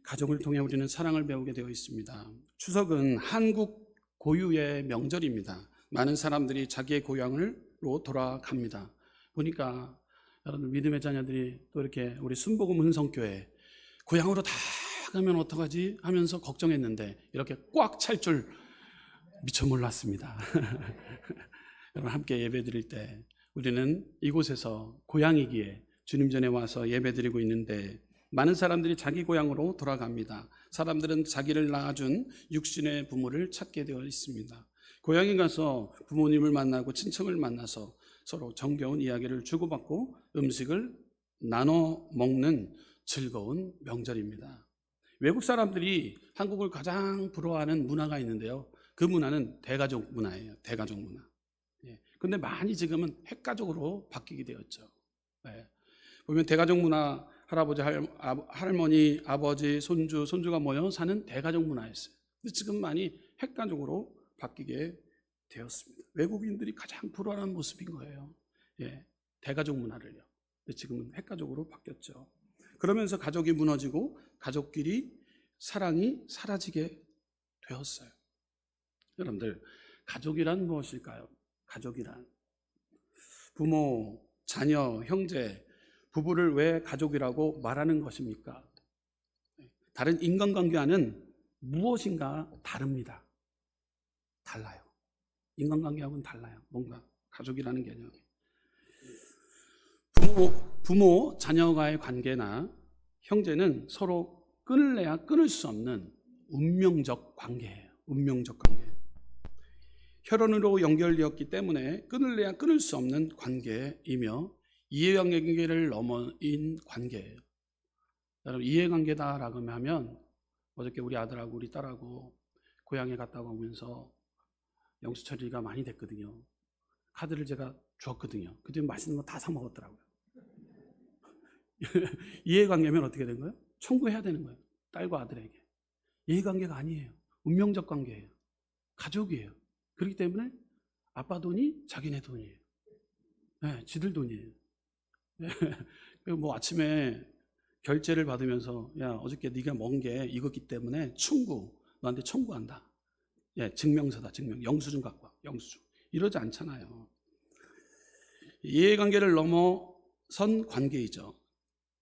가족을 통해 우리는 사랑을 배우게 되어 있습니다. 추석은 한국 고유의 명절입니다. 많은 사람들이 자기의 고향으로 돌아갑니다. 보니까 여러분 믿음의 자녀들이 또 이렇게 우리 순복음 흔성교회 고향으로 다 가면 어떡하지 하면서 걱정했는데 이렇게 꽉 찰 줄 미처 몰랐습니다. 여러분 함께 예배 드릴 때 우리는 이곳에서 고향이기에 주님 전에 와서 예배 드리고 있는데 많은 사람들이 자기 고향으로 돌아갑니다. 사람들은 자기를 낳아준 육신의 부모를 찾게 되어 있습니다. 고향에 가서 부모님을 만나고 친척을 만나서 서로 정겨운 이야기를 주고받고 음식을 나눠 먹는 즐거운 명절입니다. 외국 사람들이 한국을 가장 부러워하는 문화가 있는데요. 그 문화는 대가족 문화예요. 대가족 문화. 그런데 많이 지금은 핵가족으로 바뀌게 되었죠. 보면 대가족 문화, 할아버지, 할머니, 아버지, 손주가 모여 사는 대가족 문화였어요. 근데 지금 많이 핵가족으로 바뀌게 되었습니다. 외국인들이 가장 부러워하는 모습인 거예요. 대가족 문화를요. 근데 지금은 핵가족으로 바뀌었죠. 그러면서 가족이 무너지고 가족끼리 사랑이 사라지게 되었어요. 여러분들, 가족이란 무엇일까요? 가족이란 부모, 자녀, 형제, 부부를 왜 가족이라고 말하는 것입니까? 다른 인간관계와는 무엇인가 다릅니다. 달라요. 인간관계하고는 달라요. 뭔가 가족이라는 개념이. 부모, 자녀와의 관계나 형제는 서로 끊을래야 끊을 수 없는 운명적 관계예요. 운명적 관계. 혈연으로 연결되었기 때문에 끊을래야 끊을 수 없는 관계이며 이해관계를 넘어인 관계예요. 여러분, 이해관계다라고 하면 어저께 우리 아들하고 우리 딸하고 고향에 갔다 오면서 영수철이가 많이 됐거든요. 카드를 제가 주었거든요. 그때 맛있는 거 다 사 먹었더라고요. 이해관계면 어떻게 된 거예요? 청구해야 되는 거예요. 딸과 아들에게. 이해관계가 아니에요. 운명적 관계예요. 가족이에요. 그렇기 때문에 아빠 돈이 자기네 돈이에요. 지들 돈이에요. 그리고 뭐 아침에 결제를 받으면서 야, 어저께 네가 먹은 게 이거기 때문에 너한테 청구한다. 증명서다. 영수증 갖고 와. 영수증. 이러지 않잖아요. 이해관계를 넘어선 관계이죠.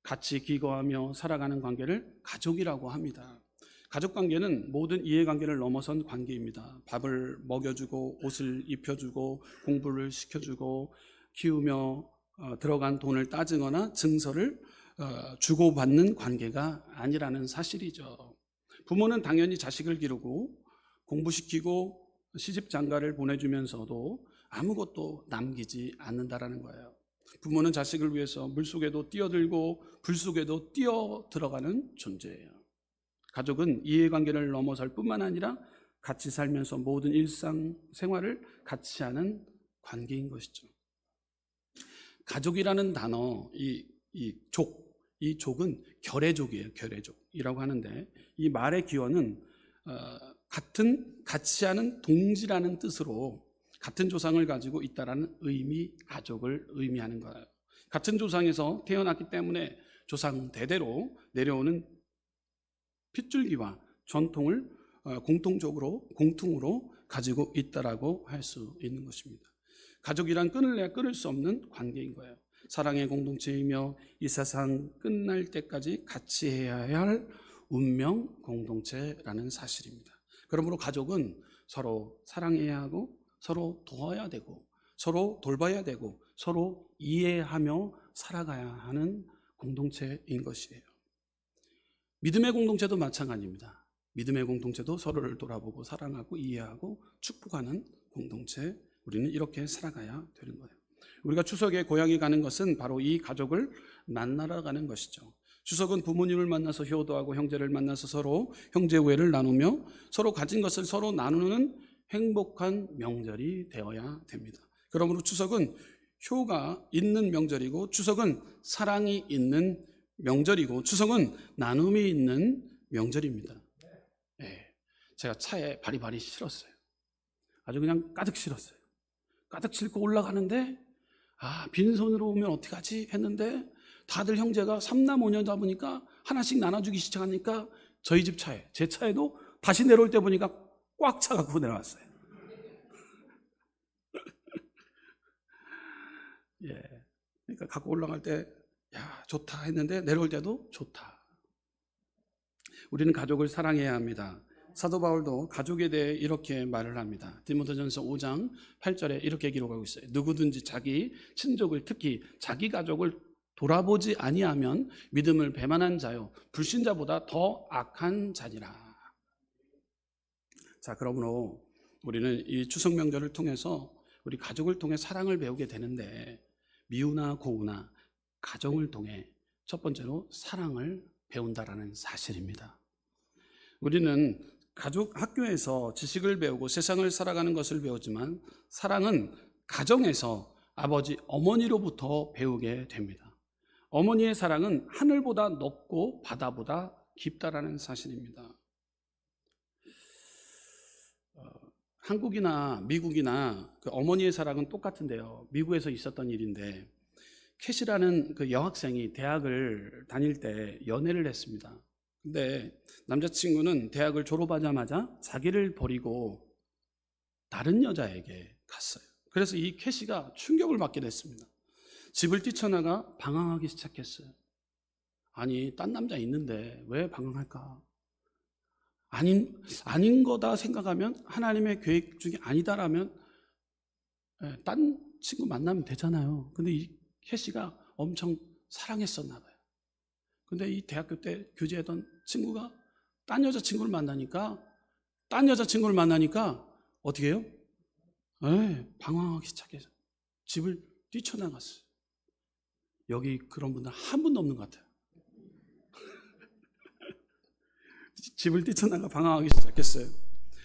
같이 기거하며 살아가는 관계를 가족이라고 합니다. 가족관계는 모든 이해관계를 넘어선 관계입니다. 밥을 먹여주고 옷을 입혀주고 공부를 시켜주고 키우며 들어간 돈을 따지거나 증서를 주고받는 관계가 아니라는 사실이죠. 부모는 당연히 자식을 기르고 공부시키고 시집장가를 보내주면서도 아무것도 남기지 않는다라는 거예요. 부모는 자식을 위해서 물속에도 뛰어들고 불속에도 뛰어 들어가는 존재예요. 가족은 이해관계를 넘어설 뿐만 아니라 같이 살면서 모든 일상생활을 같이 하는 관계인 것이죠. 가족이라는 단어, 이 족은 결애족이에요. 결애족이라고 하는데 이 말의 기원은 같이 하는 동지라는 뜻으로 같은 조상을 가지고 있다라는 가족을 의미하는 거예요. 같은 조상에서 태어났기 때문에 조상 대대로 내려오는 핏줄기와 전통을 공통으로 가지고 있다라고 할 수 있는 것입니다. 가족이란 끊을래야 끊을 수 없는 관계인 거예요. 사랑의 공동체이며 이 세상 끝날 때까지 같이 해야 할 운명 공동체라는 사실입니다. 그러므로 가족은 서로 사랑해야 하고 서로 도와야 되고 서로 돌봐야 되고 서로 이해하며 살아가야 하는 공동체인 것이에요. 믿음의 공동체도 마찬가지입니다. 믿음의 공동체도 서로를 돌아보고 사랑하고 이해하고 축복하는 공동체, 우리는 이렇게 살아가야 되는 거예요. 우리가 추석에 고향에 가는 것은 바로 이 가족을 만나러 가는 것이죠. 추석은 부모님을 만나서 효도하고 형제를 만나서 서로 형제 우애를 나누며 서로 가진 것을 서로 나누는 행복한 명절이 되어야 됩니다. 그러므로 추석은 효가 있는 명절이고 추석은 사랑이 있는 명절이고 추석은 나눔이 있는 명절입니다. 제가 차에 바리바리 실었어요. 아주 그냥 가득 실었어요. 가득 싣고 올라가는데 빈손으로 오면 어떡하지 했는데 다들 형제가 3남 5녀다 보니까 하나씩 나눠주기 시작하니까 저희 집 차에, 제 차에도 다시 내려올 때 보니까 꽉 차갖고 내려왔어요. 예. 그러니까 갖고 올라갈 때, 야, 좋다 했는데 내려올 때도 좋다. 우리는 가족을 사랑해야 합니다. 사도 바울도 가족에 대해 이렇게 말을 합니다. 디모데전서 5장 8절에 이렇게 기록하고 있어요. 누구든지 자기 친족을, 특히 자기 가족을 돌아보지 아니하면 믿음을 배반한 자요 불신자보다 더 악한 자니라. 자, 그러므로 우리는 이 추석 명절을 통해서 우리 가족을 통해 사랑을 배우게 되는데, 미우나 고우나 가정을 통해 첫 번째로 사랑을 배운다라는 사실입니다. 우리는 가족, 학교에서 지식을 배우고 세상을 살아가는 것을 배우지만 사랑은 가정에서 아버지, 어머니로부터 배우게 됩니다. 어머니의 사랑은 하늘보다 높고 바다보다 깊다라는 사실입니다. 한국이나 미국이나 그 어머니의 사랑은 똑같은데요. 미국에서 있었던 일인데, 캣이라는 그 여학생이 대학을 다닐 때 연애를 했습니다. 근데 남자친구는 대학을 졸업하자마자 자기를 버리고 다른 여자에게 갔어요. 그래서 이 캣이가 충격을 받게 됐습니다. 집을 뛰쳐나가 방황하기 시작했어요. 아니, 딴 남자 있는데 왜 방황할까? 아닌 거다 생각하면, 하나님의 계획 중에 아니다라면 딴 친구 만나면 되잖아요. 근데 이 캣이가 엄청 사랑했었나 봐요. 근데 이 대학교 때 교제하던 친구가 딴 여자친구를 만나니까 어떻게 해요? 방황하기 시작해서 집을 뛰쳐나갔어요. 여기 그런 분들 한 분도 없는 것 같아요. 집을 뛰쳐나가 방황하기 시작했어요.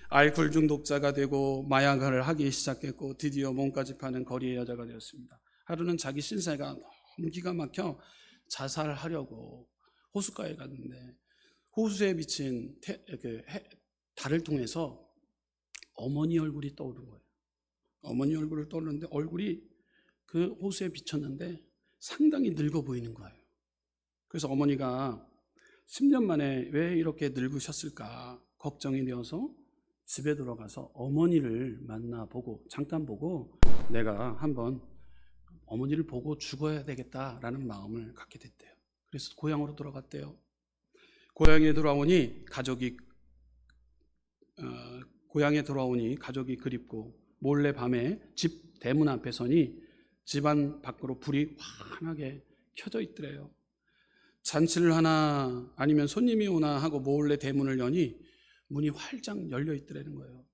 알코올 중독자가 되고 마약을 하기 시작했고 드디어 몸까지 파는 거리의 여자가 되었습니다. 하루는 자기 신세가 너무 기가 막혀 자살하려고 호숫가에 갔는데, 호수에 비친 달을 통해서 어머니 얼굴이 떠오른 거예요. 어머니 얼굴을 떠오르는데 얼굴이 그 호수에 비쳤는데 상당히 늙어 보이는 거예요. 그래서 어머니가 10년 만에 왜 이렇게 늙으셨을까 걱정이 되어서 집에 들어가서 어머니를 만나보고, 잠깐 보고, 내가 한번 어머니를 보고 죽어야 되겠다라는 마음을 갖게 됐대요. 그래서 고향으로 돌아갔대요. 고향에 돌아오니 가족이 그립고, 몰래 밤에 집 대문 앞에 서니 집안 밖으로 불이 환하게 켜져 있더래요. 잔치를 하나 아니면 손님이 오나 하고 몰래 대문을 여니 문이 활짝 열려 있더라는 거예요.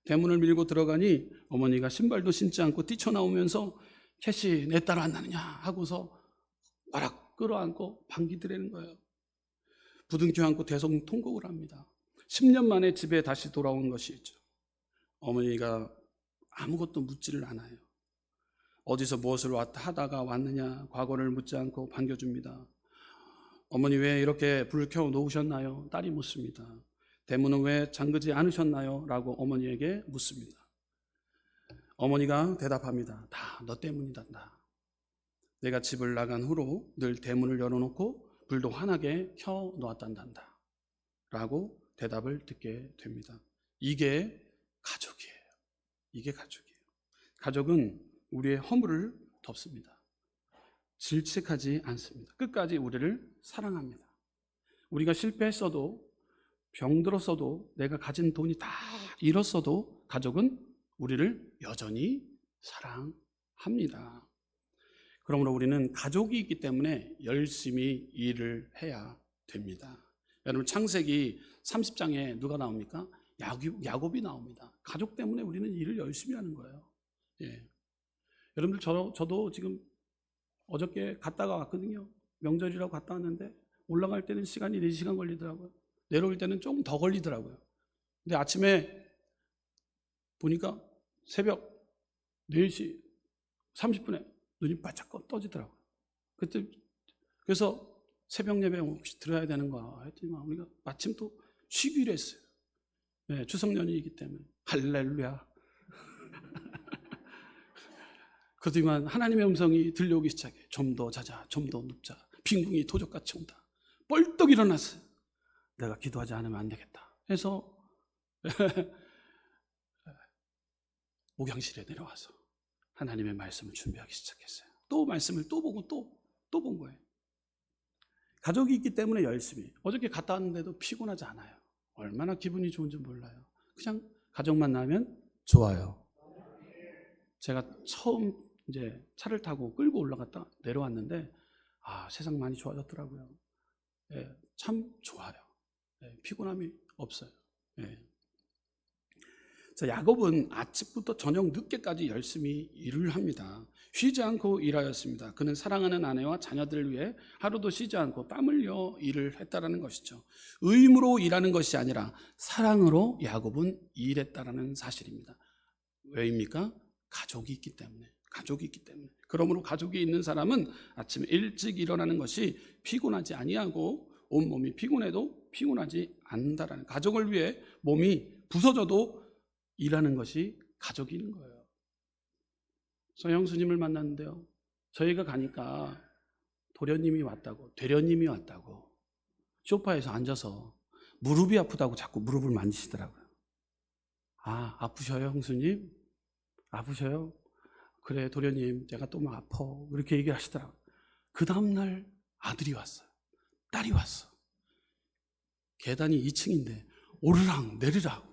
대문을 밀고 들어가니 어머니가 신발도 신지 않고 뛰쳐나오면서 캣이 내 딸 안 나느냐 하고서 와락 끌어안고 반기더라는 거예요. 부둥켜 안고 대성통곡을 합니다. 10년 만에 집에 다시 돌아온 것이죠. 어머니가 아무것도 묻지를 않아요. 어디서 무엇을 하다가 왔느냐 과거를 묻지 않고 반겨줍니다. 어머니 왜 이렇게 불을 켜 놓으셨나요? 딸이 묻습니다. 대문은 왜 잠그지 않으셨나요? 라고 어머니에게 묻습니다. 어머니가 대답합니다. 다 너 때문이다. 내가 집을 나간 후로 늘 대문을 열어놓고 불도 환하게 켜 놓았단다 라고 대답을 듣게 됩니다. 이게 가족이에요. 이게 가족이에요. 가족은 우리의 허물을 덮습니다. 질책하지 않습니다. 끝까지 우리를 사랑합니다. 우리가 실패했어도, 병들었어도, 내가 가진 돈이 다 잃었어도 가족은 우리를 여전히 사랑합니다. 그러므로 우리는 가족이 있기 때문에 열심히 일을 해야 됩니다. 여러분, 창세기 30장에 누가 나옵니까? 야곱이 나옵니다. 가족 때문에 우리는 일을 열심히 하는 거예요. 예. 여러분들, 저도 지금 어저께 갔다가 왔거든요. 명절이라고 갔다 왔는데 올라갈 때는 시간이 4시간 걸리더라고요. 내려올 때는 조금 더 걸리더라고요. 근데 아침에 보니까 새벽 4시 30분에 눈이 바짝 떠지더라고요. 그래서 새벽 예배 혹시 들어야 되는 거야 했더니 우리가 마침 또 쉬기로 했어요. 네, 추석 연휴이기 때문에. 할렐루야. 그렇지만 하나님의 음성이 들려오기 시작해. 좀 더 자자, 좀 더 눕자. 빈궁이 도적같이 온다. 벌떡 일어났어요. 내가 기도하지 않으면 안 되겠다 해서 목양실에 내려와서 하나님의 말씀을 준비하기 시작했어요. 또 말씀을 또 보고 또 본 거예요. 가족이 있기 때문에 열심히. 어저께 갔다 왔는데도 피곤하지 않아요. 얼마나 기분이 좋은지 몰라요. 그냥 가족 만나면 좋아요. 제가 처음 이제 차를 타고 끌고 올라갔다 내려왔는데 세상 많이 좋아졌더라고요. 예, 참 좋아요. 예, 피곤함이 없어요. 예. 자, 야곱은 아침부터 저녁 늦게까지 열심히 일을 합니다. 쉬지 않고 일하였습니다. 그는 사랑하는 아내와 자녀들을 위해 하루도 쉬지 않고 땀 흘려 일을 했다라는 것이죠. 의무로 일하는 것이 아니라 사랑으로 야곱은 일했다라는 사실입니다. 왜입니까? 가족이 있기 때문에. 그러므로 가족이 있는 사람은 아침에 일찍 일어나는 것이 피곤하지 아니하고 온몸이 피곤해도 피곤하지 않는다라는, 가족을 위해 몸이 부서져도 일하는 것이 가족이 있는 거예요. 서영 스님을 만났는데요, 저희가 가니까 대련님이 왔다고 소파에서 앉아서 무릎이 아프다고 자꾸 무릎을 만지시더라고요. 아프셔요 형수님? 아프셔요? 그래 도련님 제가 또 막 아파, 이렇게 얘기를 하시더라고요. 그 다음날 아들이 왔어요. 딸이 왔어. 계단이 2층인데 오르락 내리락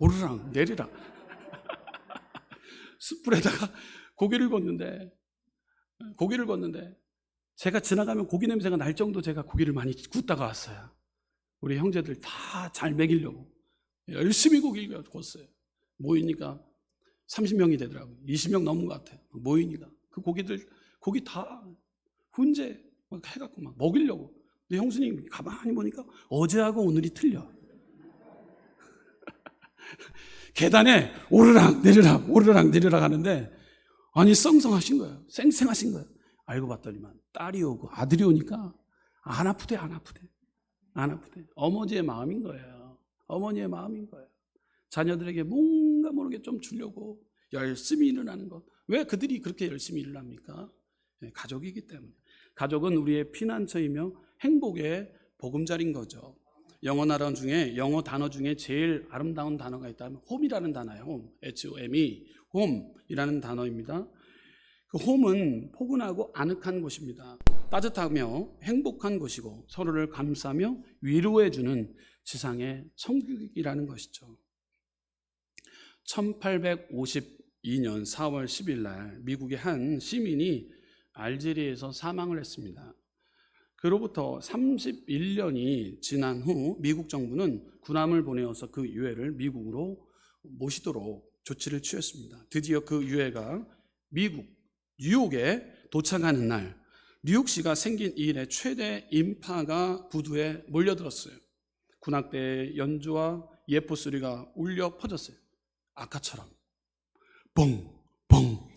숯불에다가 고기를 걷는데 제가 지나가면 고기 냄새가 날 정도 제가 고기를 많이 굽다가 왔어요. 우리 형제들 다 잘 먹이려고 열심히 고기를 굽었어요. 모이니까 30명이 되더라고요. 20명 넘은 것 같아요. 모이니까 그 고기 다 훈제 막 해갖고 막 먹이려고. 근데 형수님 가만히 보니까 어제하고 오늘이 틀려. 계단에 오르락 내리락 하는데 아니 썽썽하신 거예요. 쌩쌩하신 거예요. 알고 봤더니만 딸이 오고 아들이 오니까 안 아프대. 어머니의 마음인 거예요. 자녀들에게 뭔가 모르게 좀 주려고 열심히 일을 하는 것. 왜 그들이 그렇게 열심히 일을 합니까? 가족이기 때문에. 가족은 우리의 피난처이며 행복의 보금자리인 거죠. 영어 단어 중에 제일 아름다운 단어가 있다면 홈이라는 단어예요. HOME, 홈이라는 단어입니다. 그 홈은 포근하고 아늑한 곳입니다. 따뜻하며 행복한 곳이고 서로를 감싸며 위로해주는 지상의 천국이라는 것이죠. 1852년 4월 10일 날 미국의 한 시민이 알제리에서 사망을 했습니다. 그로부터 31년이 지난 후 미국 정부는 군함을 보내어서 그 유해를 미국으로 모시도록 조치를 취했습니다. 드디어 그 유해가 미국 뉴욕에 도착하는 날, 뉴욕시가 생긴 이 일의 최대 인파가 부두에 몰려들었어요. 군악대의 연주와 예포 소리가 울려 퍼졌어요. 아까처럼 뻥뻥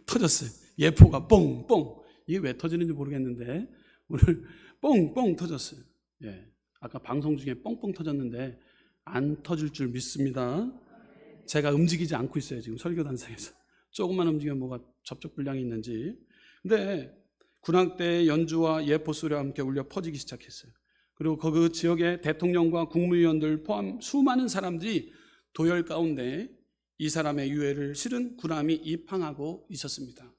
터졌어요. 예포가 뻥뻥. 이게 왜 터지는지 모르겠는데 오늘 뻥뻥 터졌어요. 예, 아까 방송 중에 뻥뻥 터졌는데 안 터질 줄 믿습니다. 제가 움직이지 않고 있어요. 지금 설교단상에서 조금만 움직이면 뭐가 접촉 불량이 있는지. 근데 군악대의 연주와 예포 소리와 함께 울려 퍼지기 시작했어요. 그리고 그 지역의 대통령과 국무위원들 포함 수많은 사람들이 도열 가운데 이 사람의 유해를 실은 군함이 입항하고 있었습니다.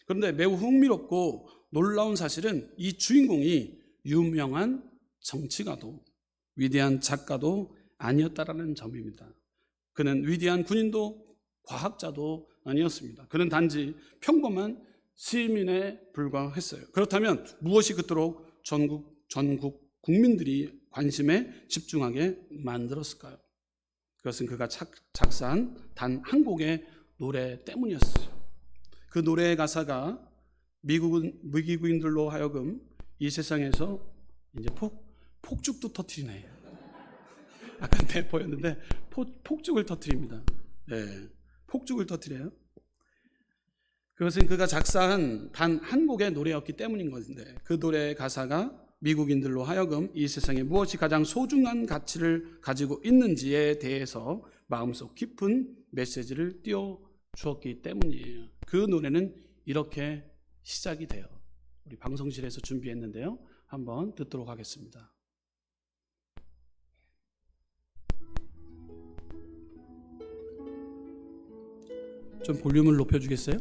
그런데 매우 흥미롭고 놀라운 사실은 이 주인공이 유명한 정치가도 위대한 작가도 아니었다라는 점입니다. 그는 위대한 군인도 과학자도 아니었습니다. 그는 단지 평범한 시민에 불과했어요. 그렇다면 무엇이 그토록 전국 국민들이 관심에 집중하게 만들었을까요? 그것은 그가 작사한 단 한 곡의 노래 때문이었어요. 그 노래의 가사가 미국인들로 하여금 이 세상에서 이제 폭죽도 터뜨리네. 아까 대포였는데 폭죽을 터뜨립니다. 네, 폭죽을 터뜨려요. 그것은 그가 작사한 단 한 곡의 노래였기 때문인 것인데 그 노래의 가사가 미국인들로 하여금 이 세상에 무엇이 가장 소중한 가치를 가지고 있는지에 대해서 마음속 깊은 메시지를 띄워주었기 때문이에요. 그 노래는 이렇게 시작이 돼요. 우리 방송실에서 준비했는데요. 한번 듣도록 하겠습니다. 좀 볼륨을 높여주겠어요?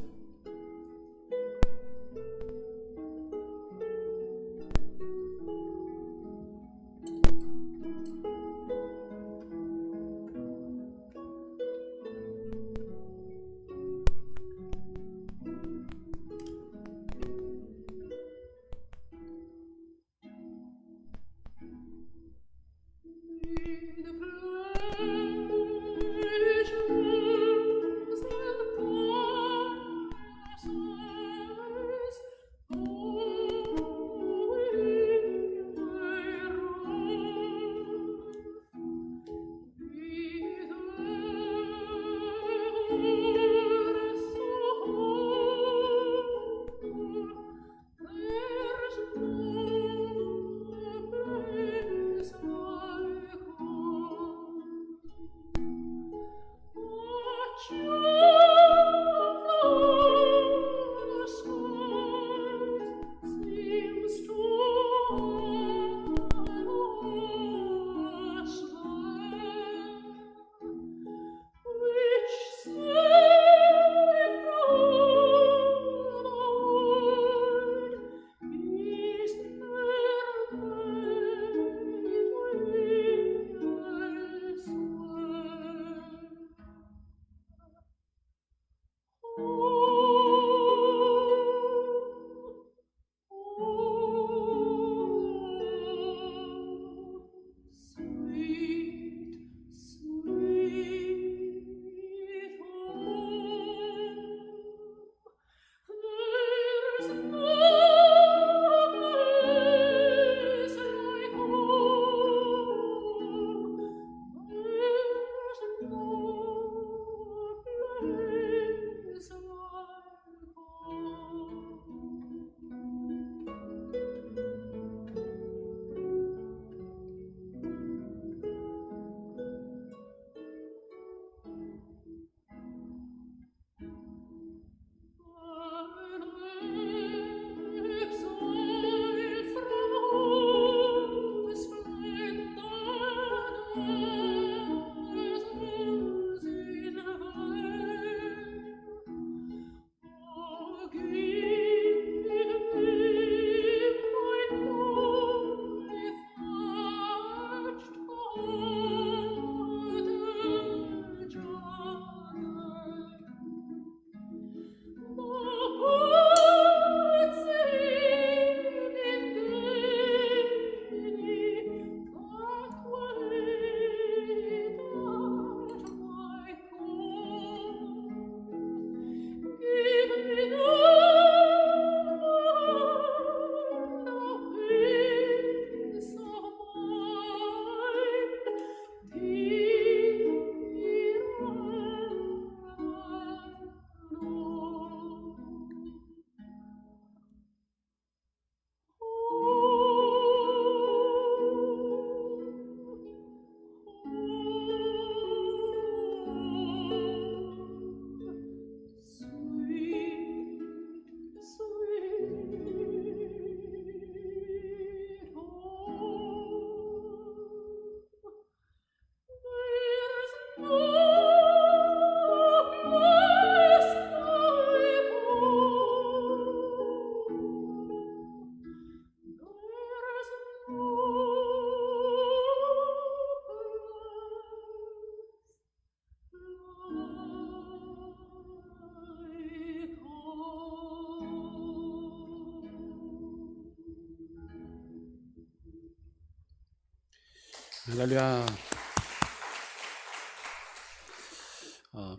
할렐루야.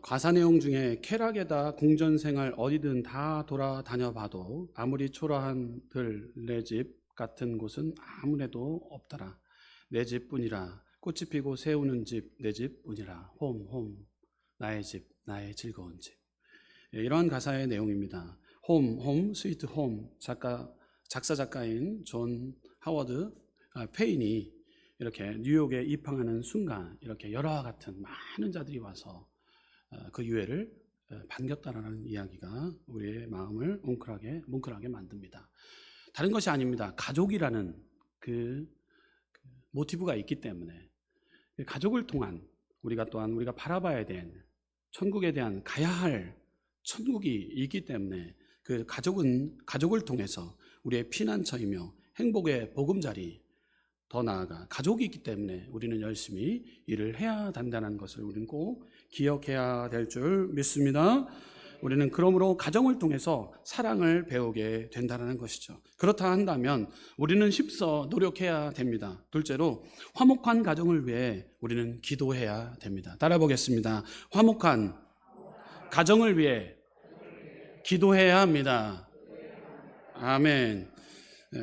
가사 내용 중에 쾌락에다 궁전생활 어디든 다 돌아다녀 봐도 아무리 초라한 들 내 집 같은 곳은 아무래도 없더라. 내 집뿐이라 꽃이 피고 새우는 집 내 집뿐이라 홈 나의 집 나의 즐거운 집. 이런 가사의 내용입니다. 홈 스위트 홈 작사 작가인 존 하워드 페인이 이렇게 뉴욕에 입항하는 순간 이렇게 열화와 같은 많은 자들이 와서 그 유해를 반겼다라는 이야기가 우리의 마음을 뭉클하게 만듭니다. 다른 것이 아닙니다. 가족이라는 그 모티브가 있기 때문에 가족을 통한 우리가 바라봐야 될 천국에 대한 가야 할 천국이 있기 때문에 그 가족을 통해서 우리의 피난처이며 행복의 보금자리, 더 나아가 가족이 있기 때문에 우리는 열심히 일을 해야 된다는 것을 우리는 꼭 기억해야 될 줄 믿습니다. 우리는 그러므로 가정을 통해서 사랑을 배우게 된다는 것이죠. 그렇다 한다면 우리는 힘써 노력해야 됩니다. 둘째로 화목한 가정을 위해 우리는 기도해야 됩니다. 따라 보겠습니다. 화목한 가정을 위해 기도해야 합니다. 아멘.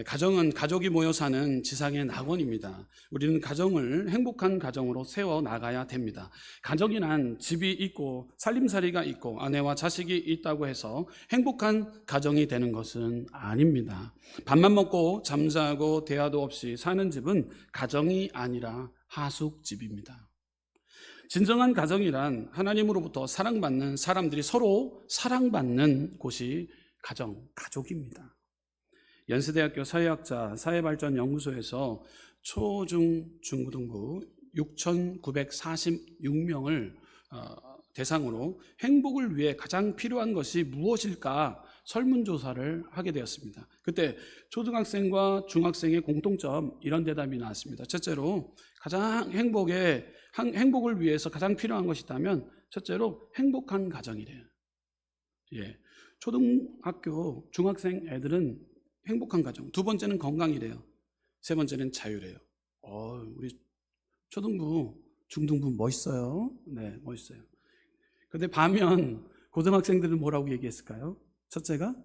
가정은 가족이 모여 사는 지상의 낙원입니다. 우리는 가정을 행복한 가정으로 세워 나가야 됩니다. 가정이란 집이 있고 살림살이가 있고 아내와 자식이 있다고 해서 행복한 가정이 되는 것은 아닙니다. 밥만 먹고 잠자고 대화도 없이 사는 집은 가정이 아니라 하숙집입니다. 진정한 가정이란 하나님으로부터 사랑받는 사람들이 서로 사랑받는 곳이 가족입니다. 연세대학교 사회학자 사회발전연구소에서 초, 중, 중고등부 6,946명을 대상으로 행복을 위해 가장 필요한 것이 무엇일까 설문조사를 하게 되었습니다. 그때 초등학생과 중학생의 공통점 이런 대답이 나왔습니다. 첫째로 가장 행복을 위해서 가장 필요한 것이 있다면 첫째로 행복한 가정이래요. 초등학교 중학생 애들은 행복한 가정. 두 번째는 건강이래요. 세 번째는 자유래요. 우리 초등부, 중등부 멋있어요. 네, 멋있어요. 그런데 반면 고등학생들은 뭐라고 얘기했을까요? 첫째가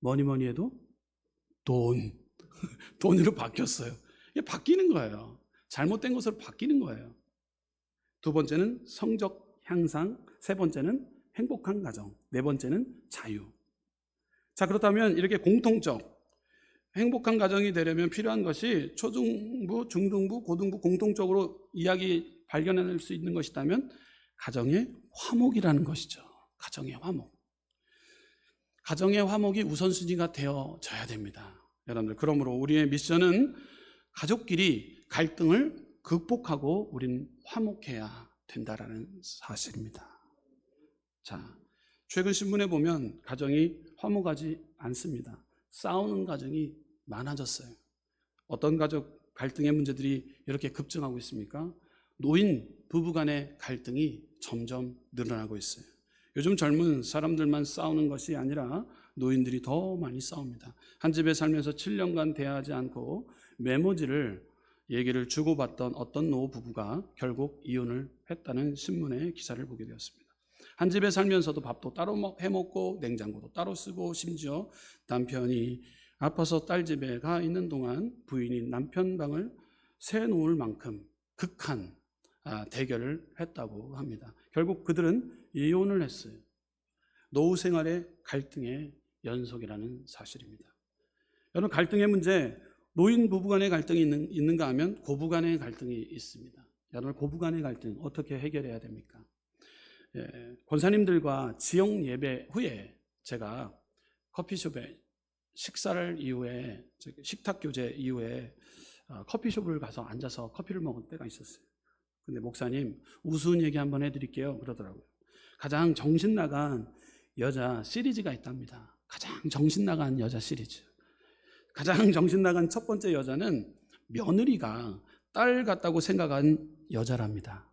뭐니 해도 돈으로 바뀌었어요. 이게 바뀌는 거예요. 잘못된 것으로 바뀌는 거예요. 두 번째는 성적 향상, 세 번째는 행복한 가정, 네 번째는 자유. 자, 그렇다면 이렇게 공통적 행복한 가정이 되려면 필요한 것이 초중부, 중등부, 고등부 공통적으로 이야기 발견할 수 있는 것이라면 가정의 화목이라는 것이죠. 가정의 화목. 가정의 화목이 우선순위가 되어져야 됩니다. 여러분들, 그러므로 우리의 미션은 가족끼리 갈등을 극복하고 우리는 화목해야 된다라는 사실입니다. 자, 최근 신문에 보면 가정이 화목하지 않습니다. 싸우는 가정이 많아졌어요. 어떤 가족 갈등의 문제들이 이렇게 급증하고 있습니까? 노인 부부 간의 갈등이 점점 늘어나고 있어요. 요즘 젊은 사람들만 싸우는 것이 아니라 노인들이 더 많이 싸웁니다. 한 집에 살면서 7년간 대화하지 않고 메모지를 얘기를 주고받던 어떤 노부부가 결국 이혼을 했다는 신문의 기사를 보게 되었습니다. 한 집에 살면서도 밥도 따로 해먹고 냉장고도 따로 쓰고 심지어 남편이 아파서 딸 집에 가 있는 동안 부인이 남편 방을 새놓을 만큼 극한 대결을 했다고 합니다. 결국 그들은 이혼을 했어요. 노후 생활의 갈등의 연속이라는 사실입니다. 여러분, 갈등의 문제, 노인 부부 간의 갈등이 있는가 하면 고부 간의 갈등이 있습니다. 여러분, 고부 간의 갈등 어떻게 해결해야 됩니까? 권사님들과 지역 예배 후에 제가 커피숍에 식사를 이후에 식탁 교제 이후에 커피숍을 가서 앉아서 커피를 먹은 때가 있었어요. 근데 목사님 우스운 얘기 한번 해드릴게요 그러더라고요. 가장 정신 나간 여자 시리즈가 있답니다. 가장 정신 나간 여자 시리즈. 가장 정신 나간 첫 번째 여자는 며느리가 딸 같다고 생각한 여자랍니다.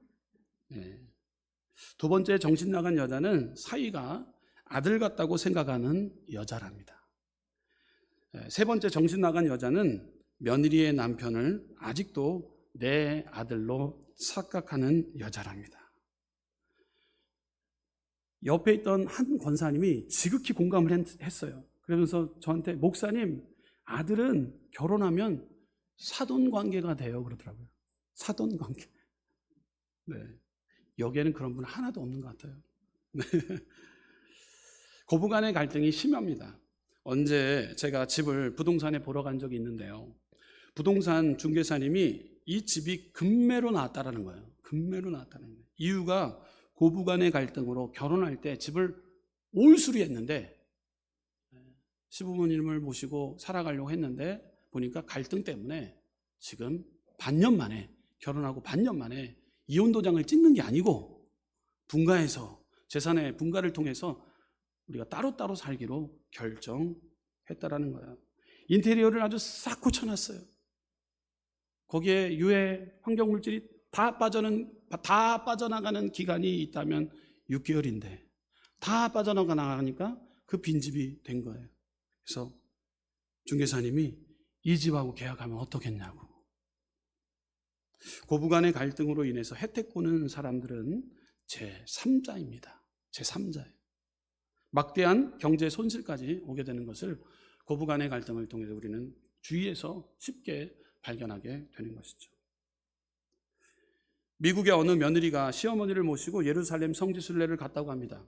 두 번째 정신 나간 여자는 사위가 아들 같다고 생각하는 여자랍니다. 세 번째 정신 나간 여자는 며느리의 남편을 아직도 내 아들로 착각하는 여자랍니다. 옆에 있던 한 권사님이 지극히 공감을 했어요. 그러면서 저한테 목사님, 아들은 결혼하면 사돈 관계가 돼요 그러더라고요. 사돈 관계. 네. 여기에는 그런 분 하나도 없는 것 같아요. 네. 고부 간의 갈등이 심합니다. 언제 제가 집을 부동산에 보러 간 적이 있는데요. 부동산 중개사님이 이 집이 금매로 나왔다는 거예요. 금매로 나왔다는 거예요. 이유가 고부 간의 갈등으로 결혼할 때 집을 올수리했는데 시부모님을 모시고 살아가려고 했는데 보니까 갈등 때문에 지금 반년 만에 결혼하고 반년 만에 이혼 도장을 찍는 게 아니고 분가해서 재산의 분가를 통해서 우리가 따로따로 살기로 결정했다라는 거예요. 인테리어를 아주 싹 고쳐놨어요. 거기에 유해 환경물질이 다 빠져나가는 기간이 있다면 6개월인데 다 빠져나가니까 그 빈집이 된 거예요. 그래서 중개사님이 이 집하고 계약하면 어떻겠냐고. 고부간의 갈등으로 인해서 혜택 보는 사람들은 제3자입니다. 제3자예요. 막대한 경제 손실까지 오게 되는 것을 고부간의 갈등을 통해서 우리는 주위에서 쉽게 발견하게 되는 것이죠. 미국의 어느 며느리가 시어머니를 모시고 예루살렘 성지순례를 갔다고 합니다.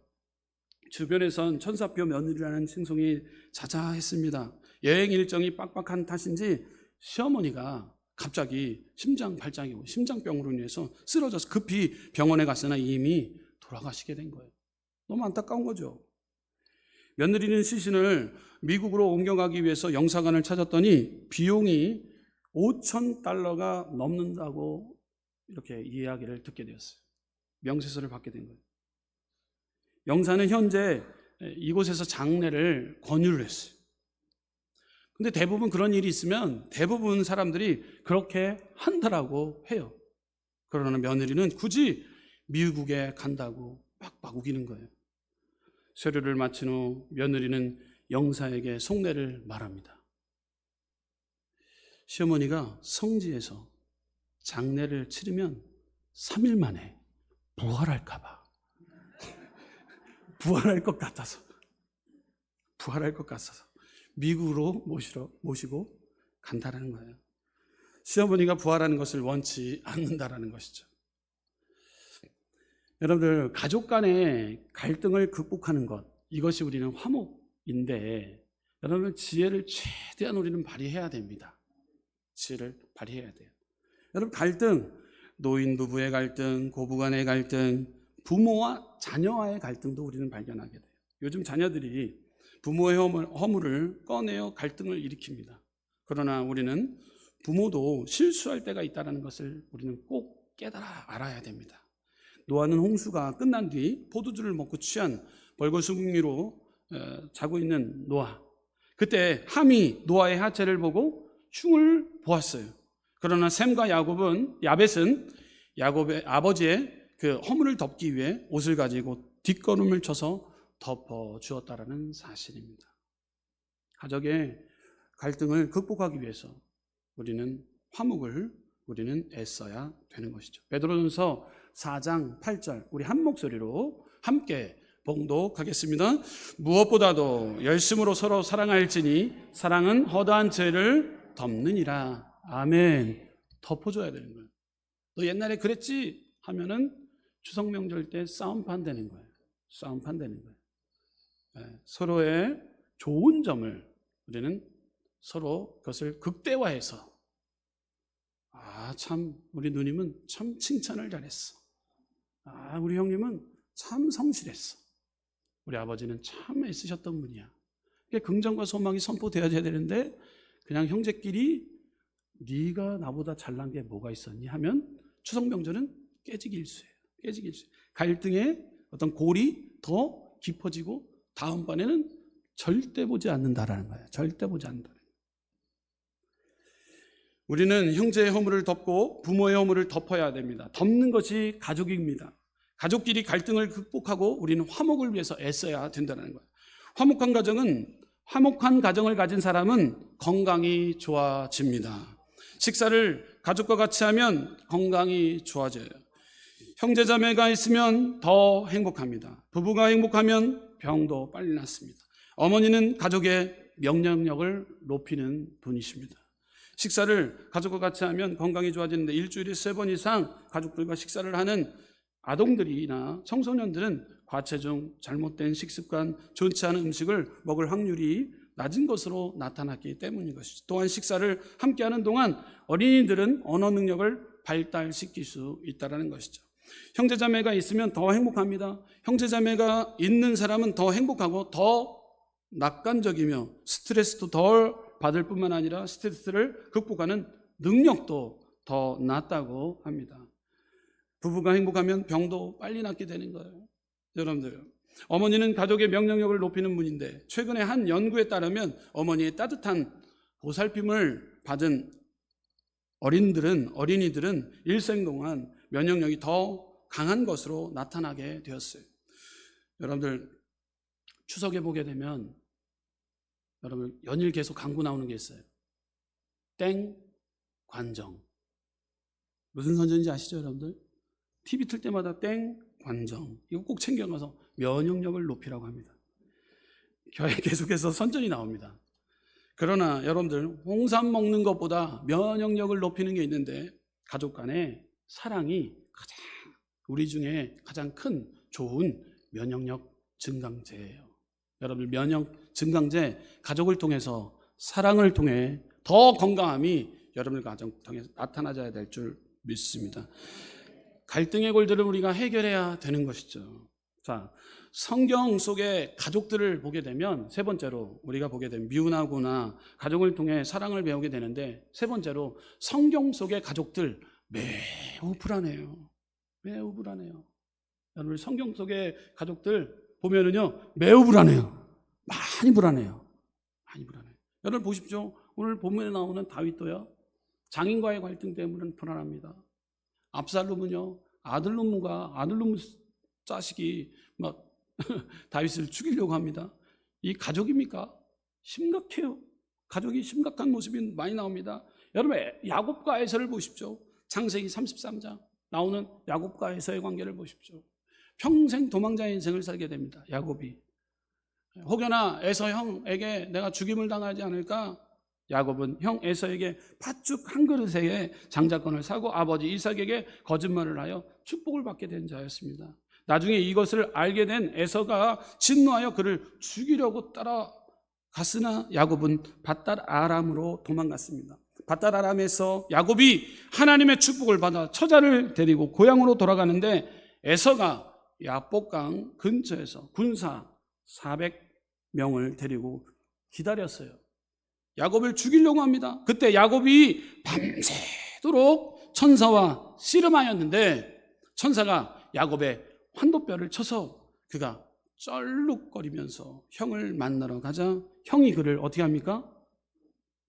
주변에선 천사표 며느리라는 칭송이 자자했습니다. 여행 일정이 빡빡한 탓인지 시어머니가 갑자기 심장 발작이 오고 심장병으로 인해서 쓰러져서 급히 병원에 갔으나 이미 돌아가시게 된 거예요. 너무 안타까운 거죠. 며느리는 시신을 미국으로 옮겨가기 위해서 영사관을 찾았더니 비용이 $5,000가 넘는다고 이렇게 이야기를 듣게 되었어요. 명세서를 받게 된 거예요. 영사는 현재 이곳에서 장례를 권유를 했어요. 근데 대부분 그런 일이 있으면 대부분 사람들이 그렇게 한다라고 해요. 그러나 며느리는 굳이 미국에 간다고 빡빡 우기는 거예요. 세례를 마친 후 며느리는 영사에게 속내를 말합니다. 시어머니가 성지에서 장례를 치르면 3일 만에 부활할까 봐. 부활할 것 같아서 미국으로 모시고 간다라는 거예요. 시어머니가 부활하는 것을 원치 않는다라는 것이죠. 여러분들, 가족 간의 갈등을 극복하는 것, 이것이 우리는 화목인데 여러분, 지혜를 최대한 우리는 발휘해야 됩니다. 지혜를 발휘해야 돼요. 여러분, 갈등, 노인 부부의 갈등, 고부간의 갈등, 부모와 자녀와의 갈등도 우리는 발견하게 돼요. 요즘 자녀들이 부모의 허물을 꺼내어 갈등을 일으킵니다. 그러나 우리는 부모도 실수할 때가 있다는 것을 우리는 꼭 깨달아 알아야 됩니다. 노아는 홍수가 끝난 뒤 포도주를 먹고 취한 벌거숭이로 자고 있는 노아. 그때 함이 노아의 하체를 보고 흉을 보았어요. 그러나 셈과 야벳은 야곱의 아버지의 그 허물을 덮기 위해 옷을 가지고 뒷걸음을 쳐서 덮어 주었다라는 사실입니다. 가족의 갈등을 극복하기 위해서 우리는 화목을 애써야 되는 것이죠. 베드로전서 4장 8절 우리 한 목소리로 함께 봉독하겠습니다. 무엇보다도 열심으로 서로 사랑할지니 사랑은 허다한 죄를 덮느니라. 아멘. 덮어줘야 되는 거예요. 너 옛날에 그랬지? 하면은 추석 명절 때 싸움판 되는 거예요. 싸움판 되는 거예요. 서로의 좋은 점을 우리는 서로 그것을 극대화해서 참 우리 누님은 참 칭찬을 잘했어. 우리 형님은 참 성실했어. 우리 아버지는 참 애쓰셨던 분이야. 긍정과 소망이 선포되어야 되는데 그냥 형제끼리 네가 나보다 잘난 게 뭐가 있었니 하면 추석 명절은 깨지기 일쑤예요. 갈등의 어떤 골이 더 깊어지고 다음번에는 절대 보지 않는다라는 거예요. 절대 보지 않는다. 우리는 형제의 허물을 덮고 부모의 허물을 덮어야 됩니다. 덮는 것이 가족입니다. 가족끼리 갈등을 극복하고 우리는 화목을 위해서 애써야 된다는 거예요. 화목한 가정을 가진 사람은 건강이 좋아집니다. 식사를 가족과 같이 하면 건강이 좋아져요. 형제자매가 있으면 더 행복합니다. 부부가 행복하면 병도 빨리 낫습니다. 어머니는 가족의 명령력을 높이는 분이십니다. 식사를 가족과 같이 하면 건강이 좋아지는데 일주일에 3번 이상 가족들과 식사를 하는 아동들이나 청소년들은 과체중, 잘못된 식습관, 좋지 않은 음식을 먹을 확률이 낮은 것으로 나타났기 때문인 것이죠. 또한 식사를 함께하는 동안 어린이들은 언어 능력을 발달시킬 수 있다는 것이죠. 형제자매가 있으면 더 행복합니다. 형제자매가 있는 사람은 더 행복하고 더 낙관적이며 스트레스도 덜 받을 뿐만 아니라 스트레스를 극복하는 능력도 더 낫다고 합니다. 부부가 행복하면 병도 빨리 낫게 되는 거예요. 여러분들, 어머니는 가족의 명령력을 높이는 분인데 최근에 한 연구에 따르면 어머니의 따뜻한 보살핌을 받은 어린이들은 일생 동안 면역력이 더 강한 것으로 나타나게 되었어요. 여러분들 추석에 보게 되면 여러분 연일 계속 광고 나오는 게 있어요. 땡 관정. 무슨 선전인지 아시죠, 여러분들? TV 틀 때마다 땡 관정. 이거 꼭 챙겨가서 면역력을 높이라고 합니다. 교회 계속해서 선전이 나옵니다. 그러나 여러분들 홍삼 먹는 것보다 면역력을 높이는 게 있는데 가족 간의 사랑이 우리 중에 가장 큰 좋은 면역력 증강제예요. 여러분들 면역 증강제 가족을 통해서 사랑을 통해 더 건강함이 여러분들 가정 통해서 나타나야 될 줄 믿습니다. 갈등의 골들을 우리가 해결해야 되는 것이죠. 자, 성경 속의 가족들을 보게 되면 세 번째로 우리가 보게 되면 미운하구나 가족을 통해 사랑을 배우게 되는데 세 번째로 성경 속의 가족들 매우 불안해요. 매우 불안해요. 여러분 성경 속의 가족들 보면은요 매우 불안해요. 많이 불안해요. 많이 불안해요. 여러분 보십시오. 오늘 본문에 나오는 다윗도요 장인과의 갈등 때문에 불안합니다. 압살롬은요 아들놈 자식이 막 다윗을 죽이려고 합니다. 이 가족입니까? 심각해요. 가족이 심각한 모습이 많이 나옵니다. 여러분 야곱과 에서를 보십시오. 창세기 33장 나오는 야곱과 에서의 관계를 보십시오. 평생 도망자의 인생을 살게 됩니다. 야곱이. 혹여나 에서 형에게 내가 죽임을 당하지 않을까? 야곱은 형 에서에게 팥죽 한 그릇에 장자권을 사고 아버지 이삭에게 거짓말을 하여 축복을 받게 된 자였습니다. 나중에 이것을 알게 된 에서가 진노하여 그를 죽이려고 따라갔으나 야곱은 밧달 아람으로 도망갔습니다. 밧달 아람에서 야곱이 하나님의 축복을 받아 처자를 데리고 고향으로 돌아가는데 에서가 야복강 근처에서 군사 400명을 데리고 기다렸어요. 야곱을 죽이려고 합니다. 그때 야곱이 밤새도록 천사와 씨름하였는데 천사가 야곱의 환도뼈를 쳐서 그가 쩔룩거리면서 형을 만나러 가자 형이 그를 어떻게 합니까?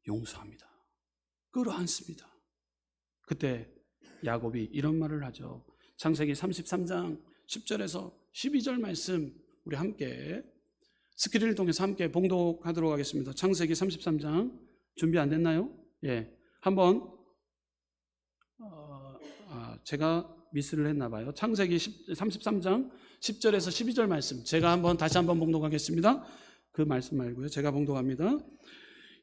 용서합니다. 끌어안습니다. 그때 야곱이 이런 말을 하죠. 창세기 33장 10절에서 12절 말씀 우리 함께 스크린을 통해서 함께 봉독하도록 하겠습니다. 창세기 33장 준비 안 됐나요? 예, 한번 제가 미스를 했나 봐요. 창세기 33장 10절에서 12절 말씀 제가 다시 한번 봉독하겠습니다. 그 말씀 말고요. 제가 봉독합니다.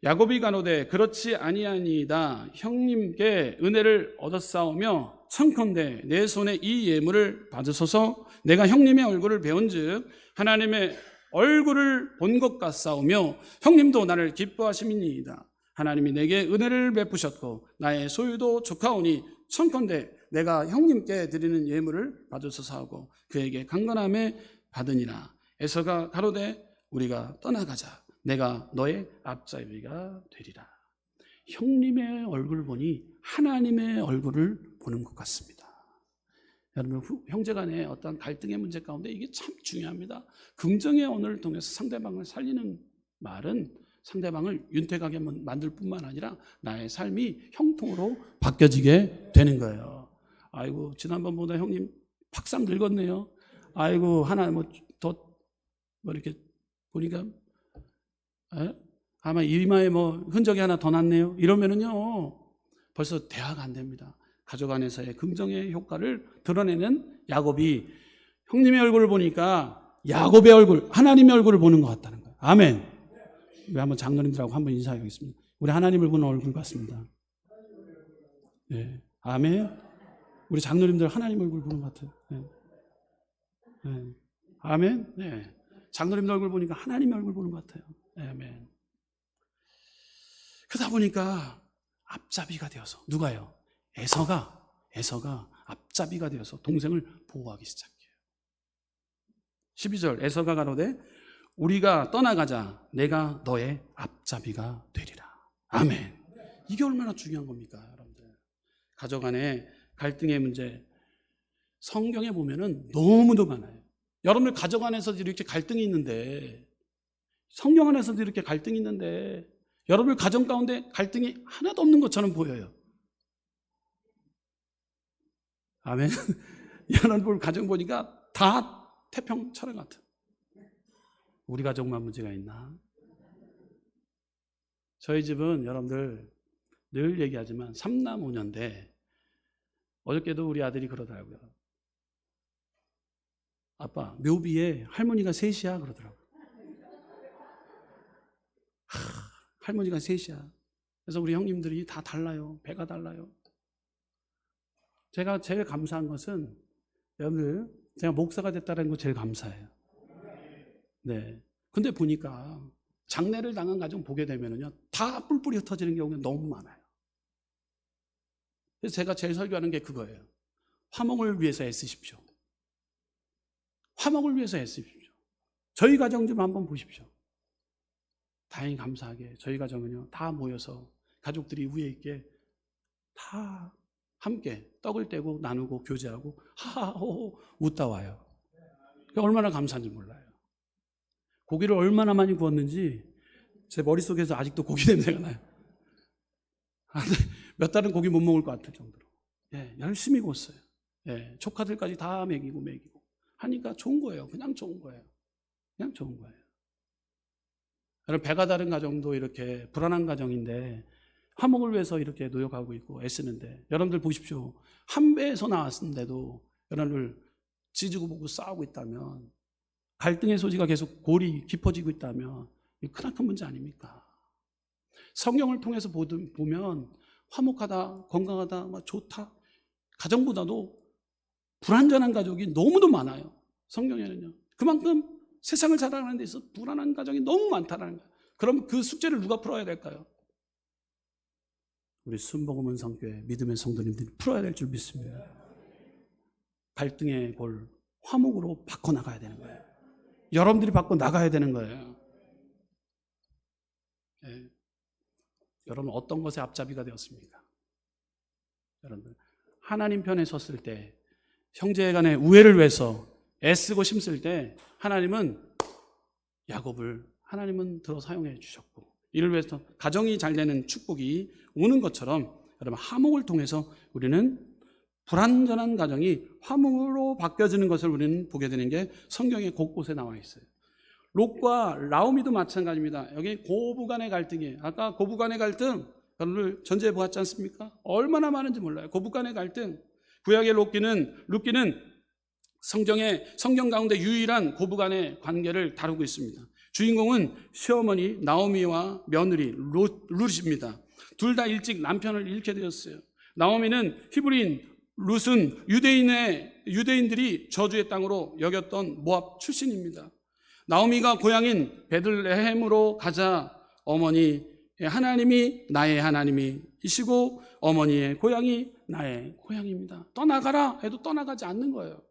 야곱이 가로되 그렇지 아니하니이다. 형님께 은혜를 얻었사오며 청컨대 내 손에 이 예물을 받으소서. 내가 형님의 얼굴을 배운즉 하나님의 얼굴을 본 것 같사오며 형님도 나를 기뻐하심이니이다. 하나님이 내게 은혜를 베푸셨고 나의 소유도 족하오니 청컨대 내가 형님께 드리는 예물을 받으소서 하고 그에게 강건함에 받으니라. 에서가 가로되 우리가 떠나가자. 내가 너의 앞잡이가 되리라. 형님의 얼굴을 보니 하나님의 얼굴을 보는 것 같습니다. 여러분 형제간의 어떤 갈등의 문제 가운데 이게 참 중요합니다. 긍정의 언어를 통해서 상대방을 살리는 말은 상대방을 윤택하게 만들 뿐만 아니라 나의 삶이 형통으로 바뀌어지게 되는 거예요. 아이고 지난번보다 형님 팍상 늙었네요. 아이고 하나 더 이렇게 보니까 아마 이마에 흔적이 하나 더 났네요. 이러면은요 벌써 대화가 안 됩니다. 가족 안에서의 긍정의 효과를 드러내는 야곱이 형님의 얼굴을 보니까 야곱의 얼굴, 하나님의 얼굴을 보는 것 같다는 거예요. 아멘. 우리 한번 장로님들하고 한번 인사하겠습니다. 우리 하나님을 보는 얼굴 같습니다. 네. 아멘. 우리 장로님들 하나님 얼굴 보는 것 같아요. 네. 네. 아멘. 네. 장로님들 얼굴 보니까 하나님의 얼굴 보는 것 같아요. 아멘. 그러다 보니까 앞잡이가 되어서 누가요? 에서가 앞잡이가 되어서 동생을 보호하기 시작해요. 12절 에서가 가로되 우리가 떠나가자. 내가 너의 앞잡이가 되리라. 아멘. 이게 얼마나 중요한 겁니까, 여러분들? 가족 안에 갈등의 문제 성경에 보면은 너무도 많아요. 여러분들 가정 안에서도 이렇게 갈등이 있는데, 성령 안에서도 이렇게 갈등이 있는데, 여러분들 가정 가운데 갈등이 하나도 없는 것처럼 보여요. 아멘. 여러분 가정 보니까 다 태평철의 같은. 우리 가정만 문제가 있나? 저희 집은 여러분들 늘 얘기하지만 3남 5녀인데, 어저께도 우리 아들이 그러더라고요. 아빠, 묘비에 할머니가 셋이야 그러더라고요. 할머니가 셋이야. 그래서 우리 형님들이 다 달라요. 배가 달라요. 제가 제일 감사한 것은, 여러분들, 제가 목사가 됐다는 거 제일 감사해요. 네. 근데 보니까 장례를 당한 가정 보게 되면은요, 다 뿔뿔이 흩어지는 경우가 너무 많아요. 그래서 제가 제일 설교하는 게 그거예요. 화목을 위해서 애쓰십시오. 화목을 위해서 애쓰십시오. 저희 가정 좀 한번 보십시오. 다행히 감사하게 저희 가정은요, 다 모여서 가족들이 위에 있게 다 함께 떡을 떼고 나누고 교제하고 하하호호 웃다 와요. 얼마나 감사한지 몰라요. 고기를 얼마나 많이 구웠는지 제 머릿속에서 아직도 고기 냄새가 나요. 몇 달은 고기 못 먹을 것 같을 정도로. 예, 열심히 구웠어요. 예, 조카들까지 다 먹이고 하니까 좋은 거예요. 그냥 좋은 거예요. 그냥 좋은 거예요. 여러분, 배가 다른 가정도 이렇게 불안한 가정인데 화목을 위해서 이렇게 노력하고 있고 애쓰는데, 여러분들 보십시오. 한 배에서 나왔는데도 여러분들 지지고 보고 싸우고 있다면, 갈등의 소지가 계속 골이 깊어지고 있다면 크나큰 문제 아닙니까? 성경을 통해서 보면 화목하다, 건강하다, 좋다, 가정보다도 불안전한 가족이 너무도 많아요. 성경에는요. 그만큼 세상을 살아가는 데 있어서 불안한 가정이 너무 많다는 거예요. 그럼 그 숙제를 누가 풀어야 될까요? 우리 순복음은 성교회 믿음의 성도님들이 풀어야 될 줄 믿습니다. 갈등의 골 화목으로 바꿔나가야 되는 거예요. 여러분들이 바꿔나가야 되는 거예요. 네. 여러분, 어떤 것에 앞잡이가 되었습니까? 여러분들, 하나님 편에 섰을 때, 형제 간의 우애를 위해서 애쓰고 심쓸 때, 하나님은 야곱을 하나님은 들어 사용해 주셨고, 이를 위해서 가정이 잘 되는 축복이 오는 것처럼, 여러분, 화목을 통해서 우리는 불완전한 가정이 화목으로 바뀌어지는 것을 우리는 보게 되는 게 성경의 곳곳에 나와 있어요. 롯과 라오미도 마찬가지입니다. 여기 고부간의 갈등이에요. 아까 고부간의 갈등 여러분들 전제해 보았지 않습니까? 얼마나 많은지 몰라요. 고부간의 갈등. 구약의 룻기는 성경 가운데 유일한 고부간의 관계를 다루고 있습니다. 주인공은 시어머니 나오미와 며느리 룻입니다. 둘 다 일찍 남편을 잃게 되었어요. 나오미는 히브리인, 룻은 유대인들이 저주의 땅으로 여겼던 모압 출신입니다. 나오미가 고향인 베들레헴으로 가자 어머니, 하나님이 나의 하나님이시고 어머니의 고향이 나의 고향입니다. 떠나가라 해도 떠나가지 않는 거예요.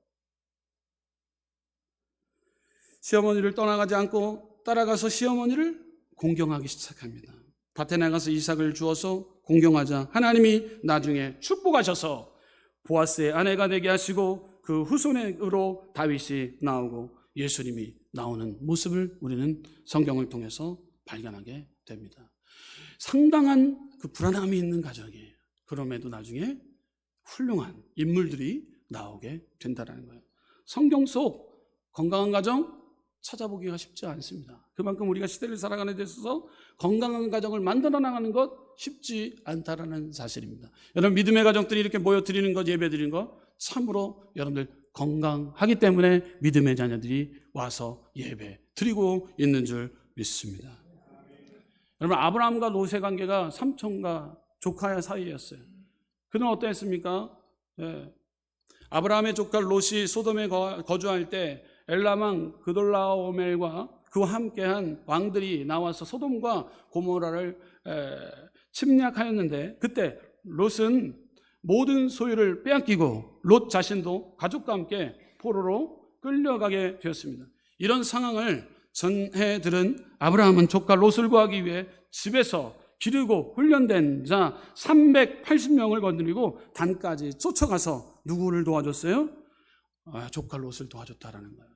시어머니를 떠나가지 않고 따라가서 시어머니를 공경하기 시작합니다. 밭에 나가서 이삭을 주어서 공경하자 하나님이 나중에 축복하셔서 보아스의 아내가 되게 하시고 그 후손으로 다윗이 나오고 예수님이 나오는 모습을 우리는 성경을 통해서 발견하게 됩니다. 상당한 그 불안함이 있는 가정이에요. 그럼에도 나중에 훌륭한 인물들이 나오게 된다는 거예요. 성경 속 건강한 가정 찾아보기가 쉽지 않습니다. 그만큼 우리가 시대를 살아가는 데 있어서 건강한 가정을 만들어 나가는 것 쉽지 않다라는 사실입니다. 여러분, 믿음의 가정들이 이렇게 모여 드리는 것, 예배 드리는 것 참으로 여러분들 건강하기 때문에 믿음의 자녀들이 와서 예배 드리고 있는 줄 믿습니다. 여러분, 아브라함과 롯의 관계가 삼촌과 조카 사이였어요. 그는 어떠했습니까? 예. 아브라함의 조카 롯이 소돔에 거주할 때 엘람 그돌라오멜과 그와 함께한 왕들이 나와서 소돔과 고모라를 침략하였는데, 그때 롯은 모든 소유를 빼앗기고 롯 자신도 가족과 함께 포로로 끌려가게 되었습니다. 이런 상황을 전해 들은 아브라함은 조카 롯을 구하기 위해 집에서 기르고 훈련된 자 380명을 거느리고 단까지 쫓아가서 누구를 도와줬어요? 조카 롯을 도와줬다라는 거예요.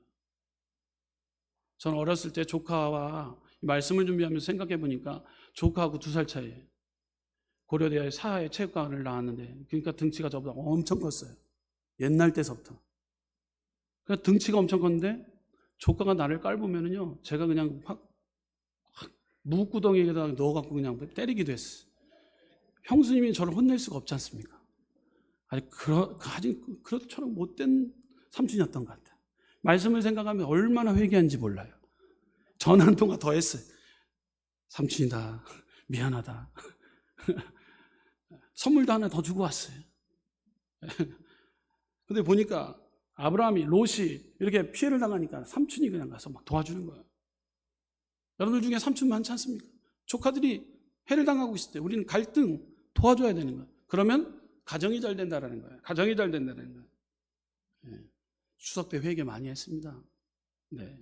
저는 어렸을 때 조카와 말씀을 준비하면서 생각해 보니까 조카하고 2살 차이예요. 고려대의 사회체육관을 나왔는데 그러니까 등치가 저보다 엄청 컸어요. 옛날 때서부터. 그러니까 등치가 엄청 컸는데 조카가 나를 깔보면은요, 제가 그냥 확 무구덩이에다가 넣어갖고 그냥 때리기도 했어요. 형수님이 저를 혼낼 수가 없지 않습니까? 아니, 그렇처럼 못된 삼촌이었던 것 같아요. 말씀을 생각하면 얼마나 회개한지 몰라요. 전화 한 통화 더 했어요. 삼촌이다, 미안하다. 선물도 하나 더 주고 왔어요. 근데 보니까 아브라함이, 롯이 이렇게 피해를 당하니까 삼촌이 그냥 가서 막 도와주는 거예요. 여러분들 중에 삼촌 많지 않습니까? 조카들이 해를 당하고 있을 때 우리는 갈등 도와줘야 되는 거예요. 그러면 가정이 잘 된다라는 거예요. 가정이 잘 된다는 거예요. 네. 추석 때 회개 많이 했습니다. 네.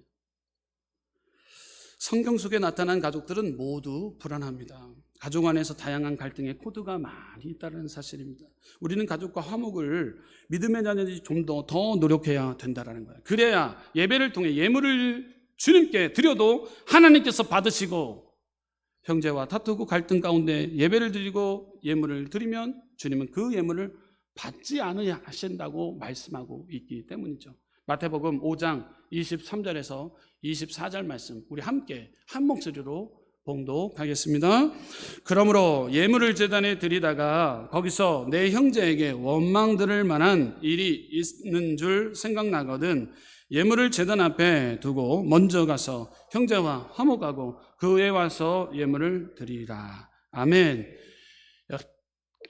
성경 속에 나타난 가족들은 모두 불안합니다. 가족 안에서 다양한 갈등의 코드가 많이 있다는 사실입니다. 우리는 가족과 화목을 믿음의 자녀들이 좀 더 노력해야 된다는 거예요. 그래야 예배를 통해 예물을 주님께 드려도 하나님께서 받으시고, 형제와 다투고 갈등 가운데 예배를 드리고 예물을 드리면 주님은 그 예물을 받지 않으야 하신다고 말씀하고 있기 때문이죠. 마태복음 5장 23절에서 24절 말씀, 우리 함께 한 목소리로 봉독하겠습니다. 그러므로 예물을 제단에 드리다가 거기서 내 형제에게 원망 들을 만한 일이 있는 줄 생각나거든 예물을 제단 앞에 두고 먼저 가서 형제와 화목하고 그에 와서 예물을 드리라. 아멘.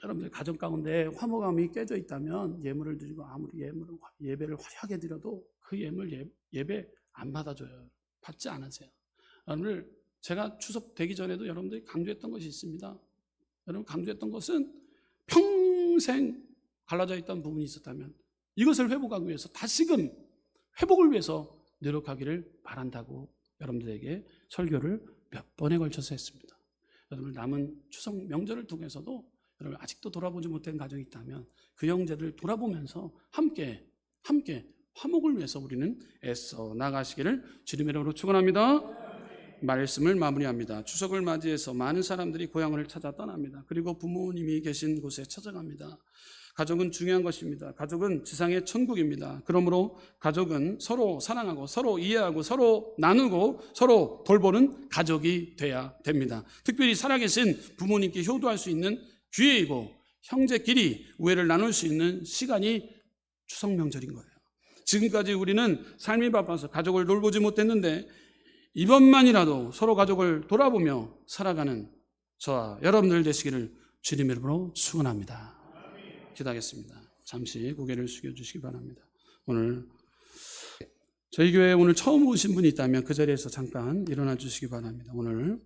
여러분들 가정 가운데 화목함이 깨져 있다면 예물을 드리고 아무리 예배를 화려하게 드려도 그 예배 안 받아줘요. 받지 않으세요. 오늘 제가 추석 되기 전에도 여러분들이 강조했던 것이 있습니다. 여러분, 강조했던 것은 평생 갈라져 있던 부분이 있었다면 이것을 회복하기 위해서 다시금 회복을 위해서 노력하기를 바란다고 여러분들에게 설교를 몇 번에 걸쳐서 했습니다. 여러분, 남은 추석 명절을 통해서도 여러분 아직도 돌아보지 못한 가정이 있다면 그 형제들 돌아보면서 함께 화목을 위해서 우리는 애써 나가시기를 주님의 이름으로 축원합니다. 말씀을 마무리합니다. 추석을 맞이해서 많은 사람들이 고향을 찾아 떠납니다. 그리고 부모님이 계신 곳에 찾아갑니다. 가족은 중요한 것입니다. 가족은 지상의 천국입니다. 그러므로 가족은 서로 사랑하고 서로 이해하고 서로 나누고 서로 돌보는 가족이 돼야 됩니다. 특별히 살아계신 부모님께 효도할 수 있는 기회이고 형제끼리 우애를 나눌 수 있는 시간이 추석 명절인 거예요. 지금까지 우리는 삶이 바빠서 가족을 돌보지 못했는데 이번만이라도 서로 가족을 돌아보며 살아가는 저와 여러분들 되시기를 주님의 이름으로 축원합니다. 기도하겠습니다. 잠시 고개를 숙여주시기 바랍니다. 오늘 저희 교회에 오늘 처음 오신 분이 있다면 그 자리에서 잠깐 일어나 주시기 바랍니다. 오늘